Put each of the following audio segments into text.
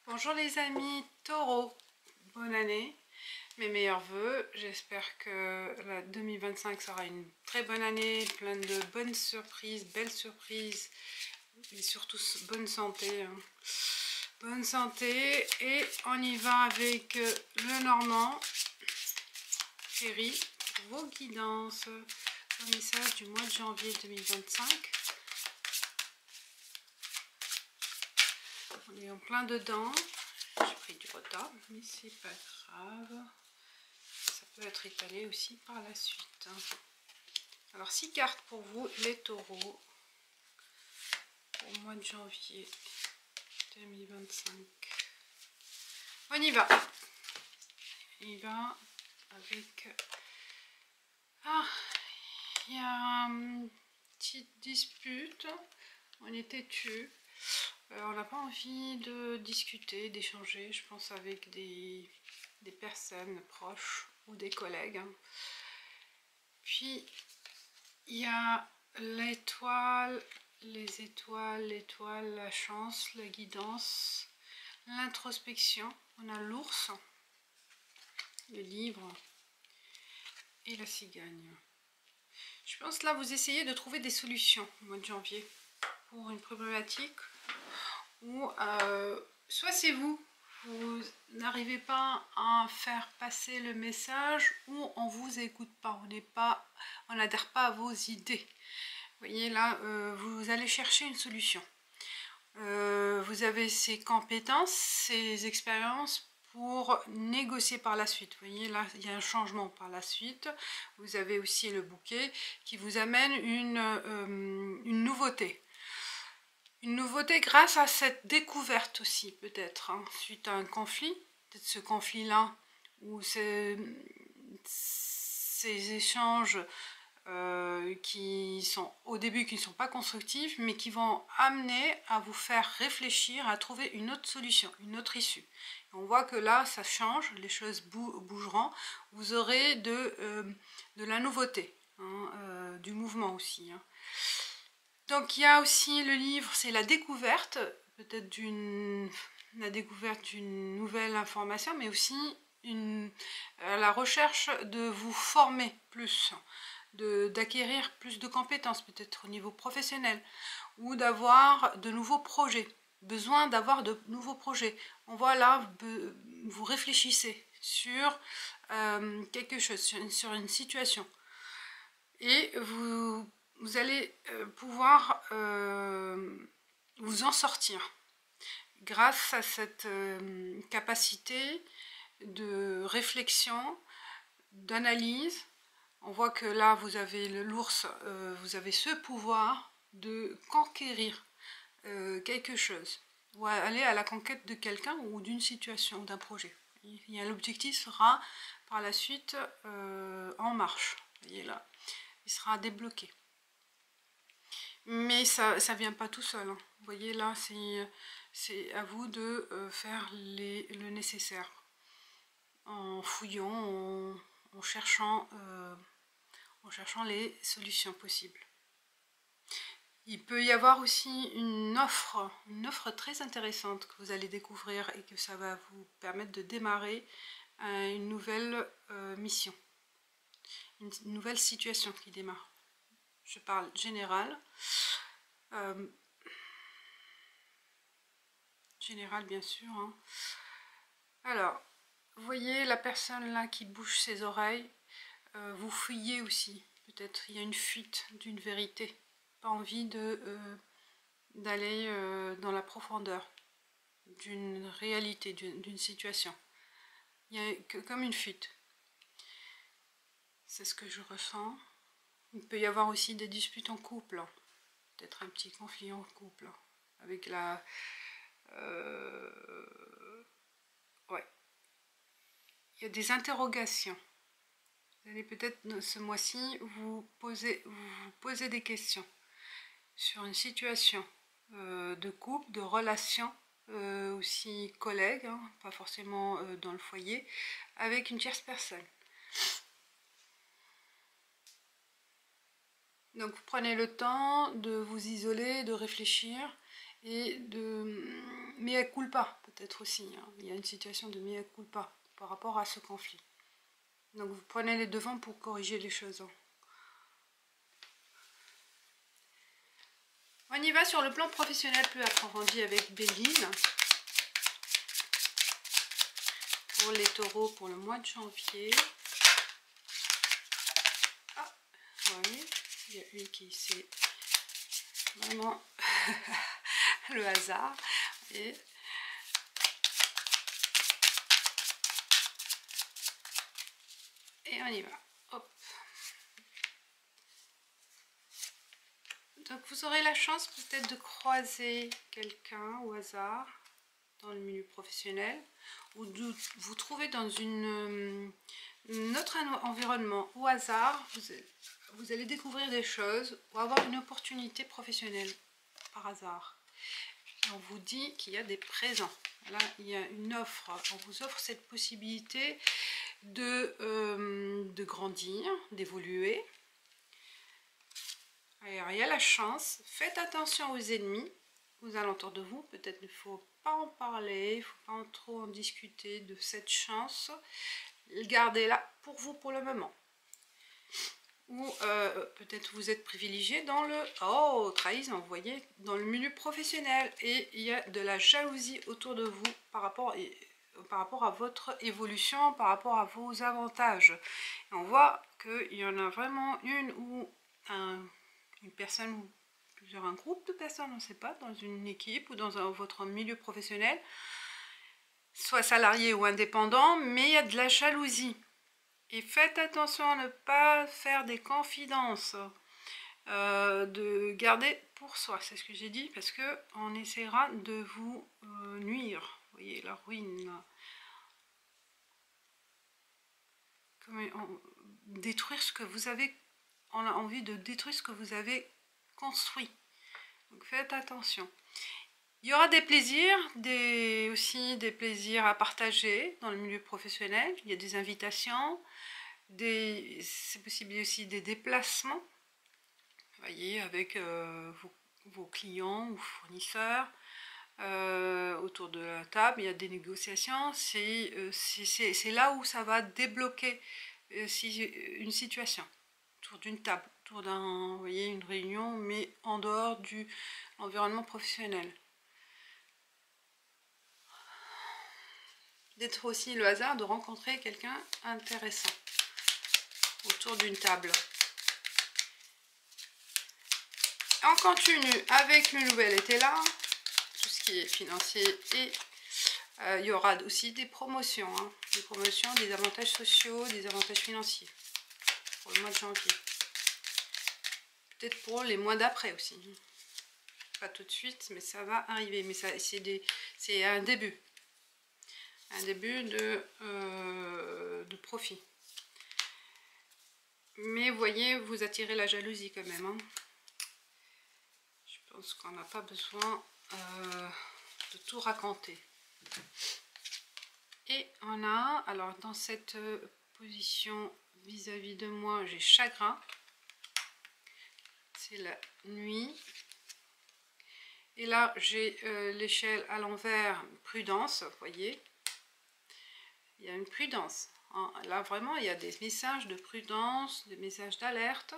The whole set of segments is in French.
Bonjour les amis Taureau, bonne année, mes meilleurs vœux. J'espère que la 2025 sera une très bonne année, plein de bonnes surprises, belles surprises et surtout bonne santé. Bonne santé et on y va avec le Normand. Chérie, pour vos guidances, un message du mois de janvier 2025. On est en plein dedans. J'ai pris du retard, mais c'est pas grave. Ça peut être étalé aussi par la suite. Alors 6 cartes pour vous, les taureaux, au mois de janvier 2025. On y va. On y va avec... Ah, il y a une petite dispute. On est têtu. On n'a pas envie de discuter, d'échanger, je pense, avec des personnes proches ou des collègues. Puis, il y a l'étoile, les étoiles, l'étoile, la chance, la guidance, l'introspection. On a l'ours, le livre et la cigogne. Je pense là, vous essayez de trouver des solutions au mois de janvier pour une problématique ou soit c'est vous n'arrivez pas à faire passer le message ou on vous écoute pas, on n'adhère pas à vos idées. Vous voyez là, vous allez chercher une solution. Vous avez ces compétences, ces expériences pour négocier par la suite. Vous voyez là, il y a un changement par la suite. Vous avez aussi le bouquet qui vous amène une nouveauté. Une nouveauté grâce à cette découverte aussi, peut-être, hein, suite à un conflit, peut-être ce conflit-là, ou ces échanges qui sont au début qui ne sont pas constructifs, mais qui vont amener à vous faire réfléchir, à trouver une autre solution, une autre issue. Et on voit que là, ça change, les choses bougeront, vous aurez de la nouveauté, hein, du mouvement aussi, hein. Donc il y a aussi le livre, c'est la découverte, peut-être la découverte d'une nouvelle information, mais aussi la recherche de vous former plus, d'acquérir plus de compétences, peut-être au niveau professionnel, ou d'avoir de nouveaux projets, besoin d'avoir de nouveaux projets. On voit là, vous réfléchissez sur quelque chose, sur une situation, et vous allez pouvoir vous en sortir grâce à cette capacité de réflexion, d'analyse. On voit que là, vous avez l'ours, vous avez ce pouvoir de conquérir quelque chose, ou aller à la conquête de quelqu'un ou d'une situation, d'un projet. L'objectif sera par la suite en marche. Vous voyez là, il sera débloqué. Mais ça ne vient pas tout seul, hein. Vous voyez là, c'est à vous de faire le nécessaire en fouillant, en cherchant les solutions possibles. Il peut y avoir aussi une offre très intéressante que vous allez découvrir et que ça va vous permettre de démarrer une nouvelle mission, une nouvelle situation qui démarre. Je parle général. Général bien sûr, hein. Alors, vous voyez la personne là qui bouge ses oreilles, vous fuyez aussi, peut-être il y a une fuite d'une vérité, pas envie d'aller dans la profondeur d'une réalité, d'une situation. Il y a comme une fuite. C'est ce que je ressens. Il peut y avoir aussi des disputes en couple, hein. Peut-être un petit conflit en couple, hein, avec la... ouais. Il y a des interrogations. Vous allez peut-être ce mois-ci vous poser des questions sur une situation de couple, de relation, aussi collègue, hein, pas forcément dans le foyer, avec une tierce personne. Donc vous prenez le temps de vous isoler, de réfléchir et de mea culpa peut-être aussi, hein. Il y a une situation de mea culpa par rapport à ce conflit. Donc vous prenez les devants pour corriger les choses. On y va sur le plan professionnel plus approfondi avec Béline. Pour les taureaux pour le mois de janvier. Ah, oui, il y a une qui c'est vraiment le hasard. Et on y va. Hop. Donc vous aurez la chance peut-être de croiser quelqu'un au hasard dans le milieu professionnel ou de vous trouver dans notre environnement au hasard. Vous allez découvrir des choses ou avoir une opportunité professionnelle par hasard. Et on vous dit qu'il y a des présents. Là, il y a une offre. On vous offre cette possibilité de grandir, d'évoluer. Alors, il y a la chance. Faites attention aux ennemis aux alentours de vous. Peut-être il ne faut pas en parler, il ne faut pas trop en discuter de cette chance. Gardez-la pour vous pour le moment. Ou peut-être vous êtes privilégié dans le... Oh, trahison, vous voyez, dans le milieu professionnel. Et il y a de la jalousie autour de vous par rapport à votre évolution, par rapport à vos avantages. Et on voit qu'il y en a vraiment une ou une personne ou plusieurs, un groupe de personnes, on ne sait pas, dans une équipe ou dans votre milieu professionnel, soit salarié ou indépendant, mais il y a de la jalousie. Et faites attention à ne pas faire des confidences, de garder pour soi, c'est ce que j'ai dit, parce que on essaiera de vous nuire. Vous voyez la ruine, là. Détruire ce que vous avez, on a envie de détruire ce que vous avez construit. Donc faites attention. Il y aura des plaisirs, aussi des plaisirs à partager dans le milieu professionnel. Il y a des invitations, c'est possible aussi des déplacements. Vous voyez, avec vos clients ou fournisseurs. Autour de la table, il y a des négociations. C'est là où ça va débloquer une situation. Autour d'une table, autour d'un, vous voyez, une réunion, mais en dehors de l'environnement professionnel. D'être aussi le hasard de rencontrer quelqu'un intéressant autour d'une table. On continue avec le nouvel été là, tout ce qui est financier, et il y aura aussi des promotions, hein, des avantages sociaux, des avantages financiers pour le mois de janvier. Peut-être pour les mois d'après aussi. Pas tout de suite, mais ça va arriver. Mais c'est un début. Un début de profit. Mais vous voyez, vous attirez la jalousie quand même. Hein. Je pense qu'on n'a pas besoin de tout raconter. Et on a, alors dans cette position vis-à-vis de moi, j'ai chagrin. C'est la nuit. Et là, j'ai l'échelle à l'envers, prudence, vous voyez. Il y a une prudence. Là, vraiment, il y a des messages de prudence, des messages d'alerte.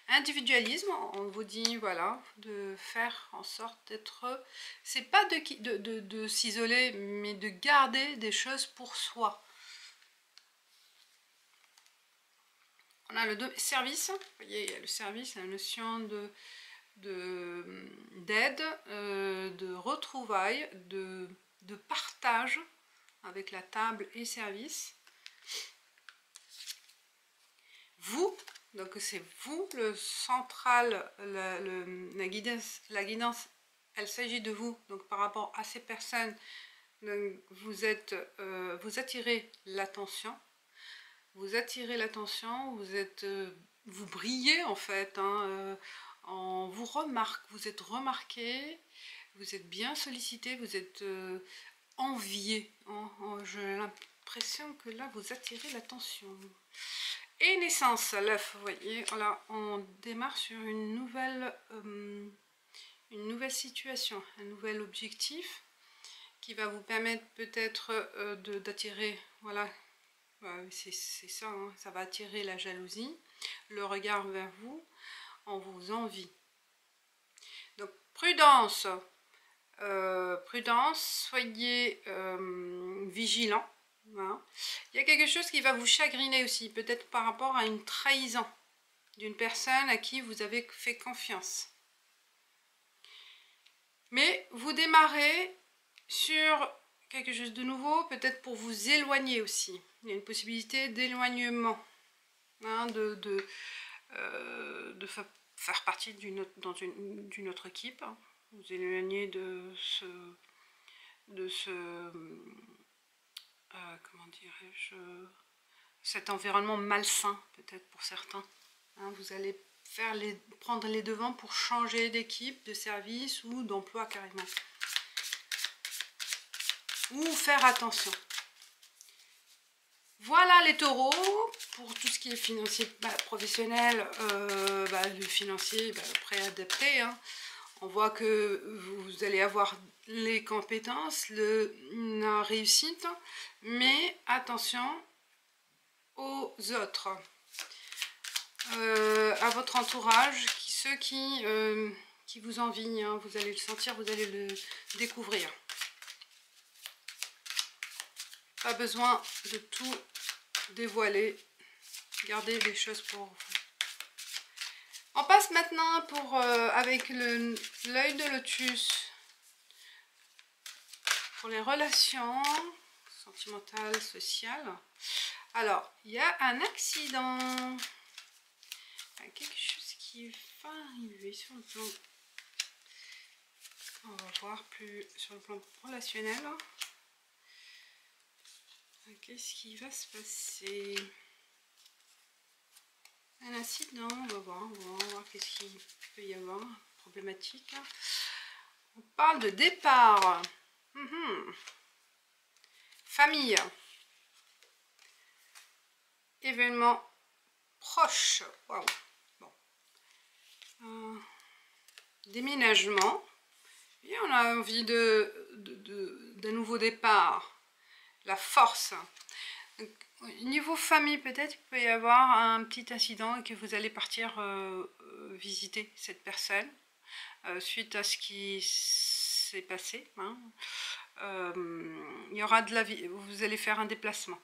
Individualisme, on vous dit, voilà, de faire en sorte d'être... C'est pas de s'isoler, mais de garder des choses pour soi. On a le service, vous voyez, il y a le service, la notion d'aide, de retrouvailles, de partage avec la table et service. Vous, donc c'est vous le central, la guidance, elle s'agit de vous, donc par rapport à ces personnes, donc vous attirez l'attention, vous brillez en fait, hein, on vous remarque, vous êtes remarqué, vous êtes bien sollicité, vous êtes envié, j'ai l'impression que là vous attirez l'attention. Et naissance, l'œuf, vous voyez, là on démarre sur une une nouvelle situation, un nouvel objectif qui va vous permettre peut-être d'attirer, voilà, c'est ça, hein, ça va attirer la jalousie, le regard vers vous, on vous envie. Donc prudence, prudence, soyez vigilants. Voilà. Il y a quelque chose qui va vous chagriner aussi, peut-être par rapport à une trahison d'une personne à qui vous avez fait confiance. Mais vous démarrez sur quelque chose de nouveau, peut-être pour vous éloigner aussi. Il y a une possibilité d'éloignement, hein, de faire partie d'une autre équipe. Hein. Vous éloigner de ce comment dirais-je, cet environnement malsain peut-être pour certains. Hein, vous allez prendre les devants pour changer d'équipe, de service ou d'emploi carrément. Ou faire attention. Voilà les taureaux, pour tout ce qui est financier, professionnel, le financier, préadapté. Hein. On voit que vous allez avoir les compétences, la réussite, mais attention aux autres, à votre entourage, ceux qui vous envient, hein, vous allez le sentir, vous allez le découvrir. Pas besoin de tout dévoiler, gardez les choses pour vous. On passe maintenant avec l'œil de lotus pour les relations sentimentales, sociales. Alors, il y a un accident, il y a quelque chose qui va arriver sur le plan, on va voir plus sur le plan relationnel. Qu'est-ce qui va se passer? Un incident, on va voir qu'est-ce qu'il peut y avoir, problématique. On parle de départ. Famille. Événement proche. Waouh. Bon. Déménagement. Et on a envie d'un nouveau départ. La force. Donc, niveau famille, peut-être il peut y avoir un petit incident et que vous allez partir visiter cette personne suite à ce qui s'est passé. Hein. Il y aura de la vie, vous allez faire un déplacement.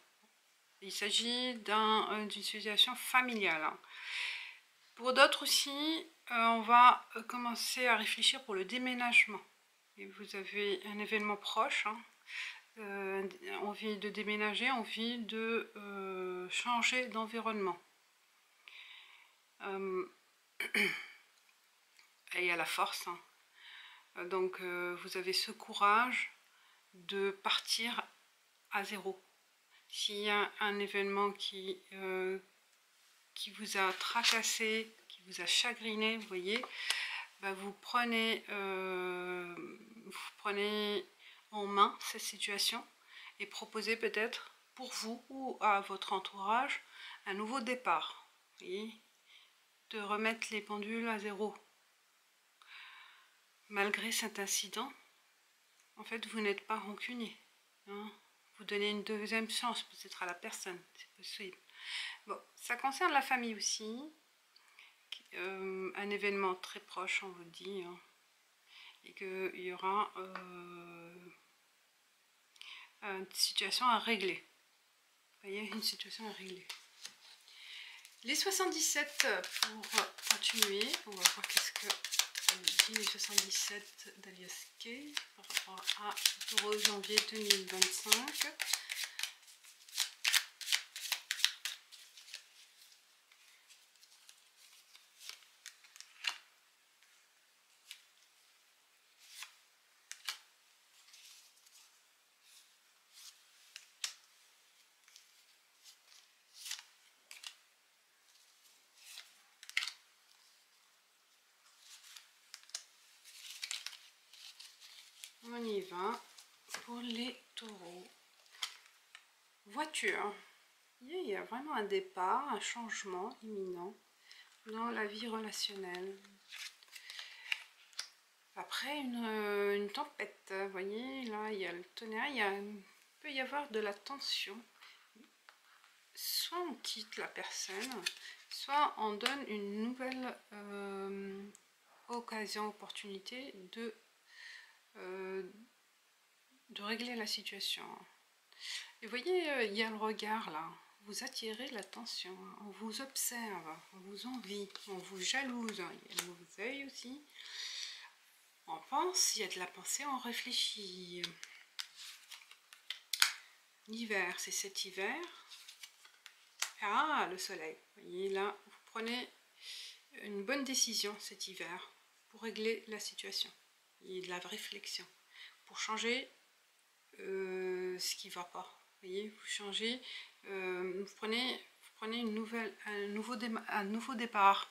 Il s'agit d'une situation familiale. Hein. Pour d'autres aussi, on va commencer à réfléchir pour le déménagement. Et vous avez un événement proche. Hein. Envie de déménager, envie de changer d'environnement. Et à la force. Hein. Donc vous avez ce courage de partir à zéro. S'il y a un événement qui vous a tracassé, qui vous a chagriné, vous voyez, vous prenez en main cette situation et proposer peut-être pour vous ou à votre entourage un nouveau départ, vous voyez, de remettre les pendules à zéro. Malgré cet incident, en fait vous n'êtes pas rancunier, hein. Vous donnez une deuxième chance peut-être à la personne, c'est possible. Bon, ça concerne la famille aussi, un événement très proche on vous dit, hein, et qu'il y aura une situation à régler. Vous voyez, une situation à régler. Les 77 pour continuer, on va voir qu'est-ce que ça nous dit, les 77 d'Alias Kay par rapport à Taureau janvier 2025. On y va pour les taureaux. Voiture. Il y a vraiment un départ, un changement imminent dans la vie relationnelle. après une tempête. Vous voyez, là, il y a le tonnerre, il peut y avoir de la tension. Soit on quitte la personne, soit on donne une nouvelle occasion, opportunité de régler la situation. Et vous voyez, il y a le regard là. Vous attirez l'attention, on vous observe, on vous envie, on vous jalouse. Il y a le mauvais œil aussi. On pense, il y a de la pensée, on réfléchit. L'hiver, c'est cet hiver. Ah, le soleil. Vous voyez là, vous prenez une bonne décision cet hiver pour régler la situation. Il y a de la réflexion pour changer ce qui ne va pas. Vous voyez, vous changez, vous prenez un nouveau départ,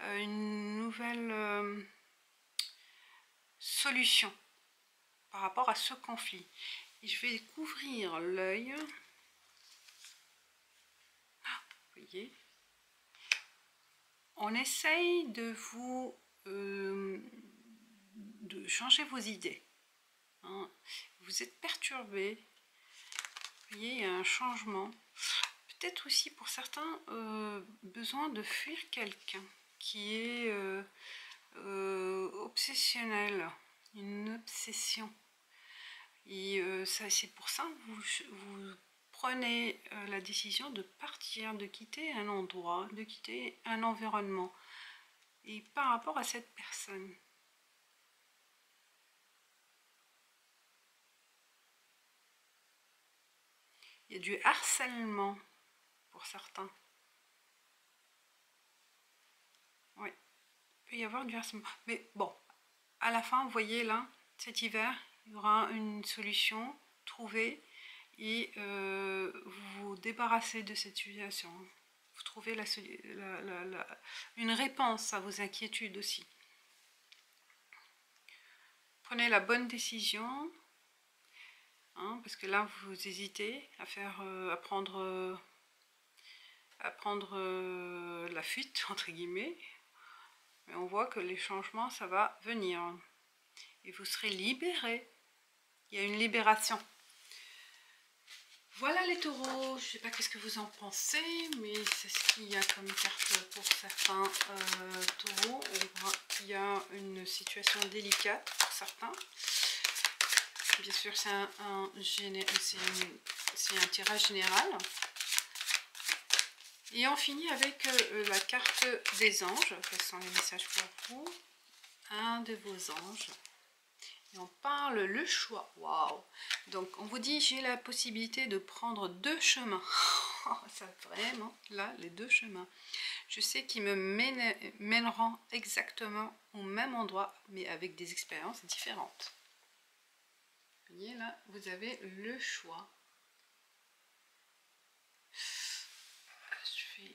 une nouvelle solution par rapport à ce conflit. Et je vais couvrir l'œil. Vous voyez, on essaye de vous de changer vos idées. Hein. Vous êtes perturbé. Vous voyez, il y a un changement. Peut-être aussi pour certains besoin de fuir quelqu'un qui est obsessionnel, une obsession. Et c'est pour ça que vous prenez la décision de partir, de quitter un endroit, de quitter un environnement. Et par rapport à cette personne. Il y a du harcèlement pour certains. Oui, il peut y avoir du harcèlement. Mais bon, à la fin, vous voyez là, cet hiver, il y aura une solution trouvée et vous vous débarrassez de cette situation. Vous trouvez une réponse à vos inquiétudes aussi. Prenez la bonne décision, hein, parce que là, vous hésitez à prendre la fuite, entre guillemets. Mais on voit que les changements, ça va venir. Et vous serez libérés. Il y a une libération. Voilà les taureaux. Je ne sais pas qu'est-ce que vous en pensez, mais c'est ce qu'il y a comme carte pour certains taureaux. On voit qu'il y a une situation délicate pour certains. Bien sûr, c'est un tirage général. Et on finit avec la carte des anges. Quels sont les messages pour vous? Un de vos anges. Et on parle le choix. Waouh! Donc on vous dit, j'ai la possibilité de prendre 2 chemins. Ça vraiment, là, les 2 chemins. Je sais qu'ils me mèneront exactement au même endroit, mais avec des expériences différentes. Vous voyez là, vous avez le choix. Je fais...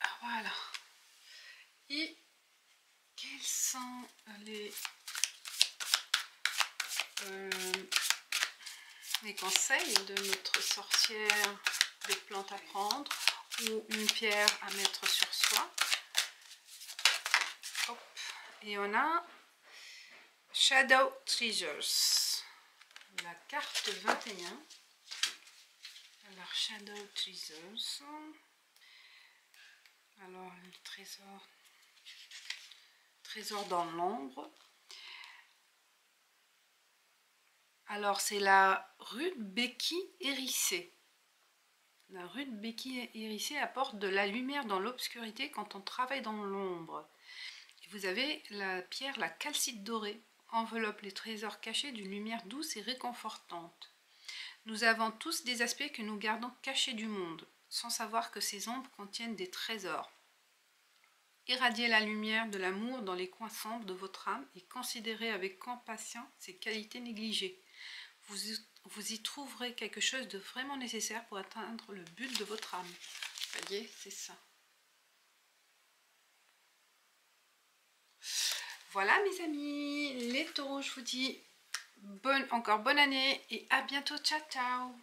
Ah voilà. Et quels sont les conseils de notre sorcière, des plantes à prendre ou une pierre à mettre sur soi? Hop. Et on a Shadow Treasures, la carte 21. Alors Shadow Treasures, alors le trésor dans l'ombre. Alors c'est la rudbeckie hérissée. La rudbeckie hérissée apporte de la lumière dans l'obscurité quand on travaille dans l'ombre. Vous avez la pierre, la calcite dorée, enveloppe les trésors cachés d'une lumière douce et réconfortante. Nous avons tous des aspects que nous gardons cachés du monde, sans savoir que ces ombres contiennent des trésors. Irradiez la lumière de l'amour dans les coins sombres de votre âme et considérez avec compassion ces qualités négligées. Vous y trouverez quelque chose de vraiment nécessaire pour atteindre le but de votre âme. Vous voyez, c'est ça. Voilà mes amis, les taureaux, je vous dis encore bonne année et à bientôt, ciao ciao.